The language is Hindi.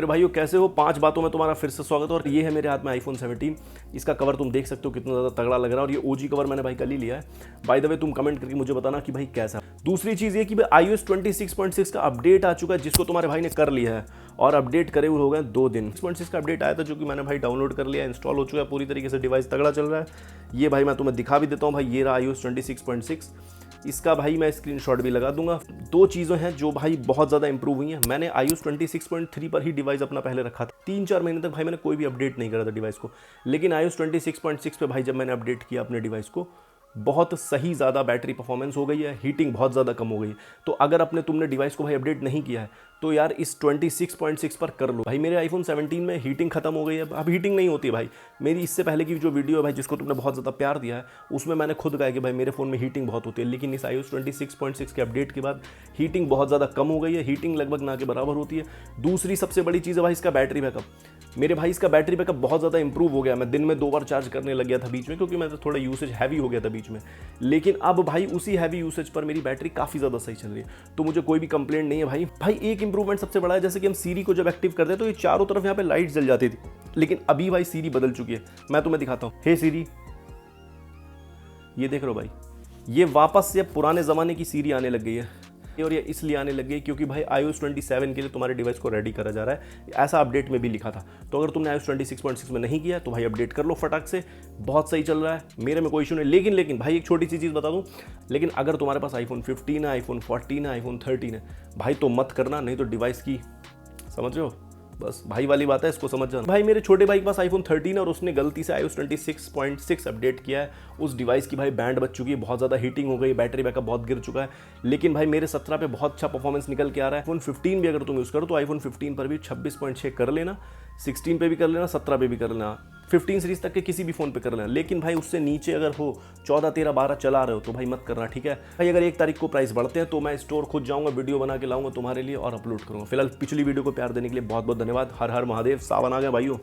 अरे भाइयों कैसे हो। 5 बातों में तुम्हारा फिर से स्वागत है। और ये है मेरे हाथ में आईफोन 17। इसका कवर तुम देख सकते हो कितना ज़्यादा तगड़ा लग रहा है और ये ओजी कवर मैंने भाई कल ही लिया है। बाय द वे तुम कमेंट करके मुझे बताना कि भाई कैसा। दूसरी चीज़ ये कि भाई iOS 26.6 का अपडेट आ चुका है जिसको तुम्हारे भाई ने कर लिया है और अपडेट करे हुए हो गए 2 दिन। 6.6 का अपडेट आया था जो कि मैंने भाई डाउनलोड कर लिया, इंस्टॉल हो चुका है पूरी तरीके से, डिवाइस तगड़ा चल रहा है। ये भाई मैं तुम्हें दिखा भी देता हूँ भाई, ये रहा iOS 26.6। इसका भाई मैं स्क्रीनशॉट भी लगा दूंगा। 2 चीज़ें हैं जो भाई बहुत ज़्यादा इंप्रूव हुई हैं। मैंने iOS 26.3 पर ही डिवाइस अपना पहले रखा था। 3-4 महीने तक भाई मैंने कोई भी अपडेट नहीं करा था डिवाइस को, लेकिन iOS 26.6 पे भाई जब मैंने अपडेट किया अपने डिवाइस को, बहुत सही ज़्यादा बैटरी परफॉर्मेंस हो गई है, हीटिंग बहुत ज़्यादा कम हो गई है। तो अगर तुमने डिवाइस को भाई अपडेट नहीं किया है तो यार इस 26.6 पर कर लो भाई। मेरे आईफोन 17 में हीटिंग खत्म हो गई है, अब हीटिंग नहीं होती है भाई। मेरी इससे पहले की जो वीडियो है भाई जिसको तुमने बहुत ज़्यादा प्यार दिया है, उसमें मैंने खुद कहा कि भाई मेरे फ़ोन में हीटिंग बहुत होती है, लेकिन इस iOS 26.6 के अपडेट के बाद हीटिंग बहुत ज़्यादा कम हो गई है, हीटिंग लगभग ना के बराबर होती है। दूसरी सबसे बड़ी चीज़ है भाई इसका बैटरी बैकअप। मेरे भाई इसका बैटरी बैकअप बहुत ज़्यादा इंप्रूव हो गया। मैं दिन में 2 बार चार्ज करने लग गया था बीच में, क्योंकि मैं थोड़ा यूसेज हैवी हो गया था बीच में, लेकिन अब भाई उसी हैवी यूसेज पर मेरी बैटरी काफ़ी ज़्यादा सही चल रही है। तो मुझे कोई भी कंप्लेंट नहीं है भाई। भाई एक इंप्रूवमेंट सबसे बड़ा है, जैसे कि हम सीरी को जब एक्टिव करते हैं तो ये चारों तरफ यहाँ पे लाइट जल जाती थी, लेकिन अभी भाई सीरी बदल चुकी है। मैं तुम्हें दिखाता हूँ। हे सीरी, ये देख रहे हो भाई, ये वापस से पुराने ज़माने की सीरी आने लग गई है। और ये इसलिए आने लग गई क्योंकि भाई iOS 27 के लिए तुम्हारे डिवाइस को रेडी करा जा रहा है, ऐसा अपडेट में भी लिखा था। तो अगर तुमने iOS 26.6 में नहीं किया तो भाई अपडेट कर लो फटाक से, बहुत सही चल रहा है, मेरे में कोई इशू नहीं। लेकिन भाई एक छोटी सी चीज़ बता दूं, लेकिन अगर तुम्हारे पास iPhone 15 है, iPhone 14 है, iPhone 13 है भाई, तो मत करना, नहीं तो डिवाइस की, समझ रहे हो, बस भाई वाली बात है, इसको समझ जाना। भाई मेरे छोटे भाई के पास iPhone 13 और उसने गलती से iOS 26.6 अपडेट किया है। उस डिवाइस की भाई बैंड बज चुकी है, बहुत ज़्यादा हीटिंग हो गई, बैटरी बैकअप बहुत गिर चुका है। लेकिन भाई मेरे 17 पे बहुत अच्छा परफॉर्मेंस निकल के आ रहा है। iPhone 15 भी अगर तुम यूज़ करो तो iPhone 15 पर भी 26.6 कर लेना, 16 पे भी कर लेना, 17 पे भी कर लेना, 15 सीरीज तक के किसी भी फ़ोन पे कर लेना। लेकिन भाई उससे नीचे अगर हो 14, 13, 12 चला रहे हो तो भाई मत करना, ठीक है भाई। अगर 1 तारीख को प्राइस बढ़ते हैं तो मैं स्टोर खुद जाऊंगा, वीडियो बना के लाऊंगा तुम्हारे लिए और अपलोड करूंगा। फिलहाल पिछली वीडियो को प्यार देने के लिए बहुत बहुत धन्यवाद। हर हर महादेव। सावन आ गया भाइयों।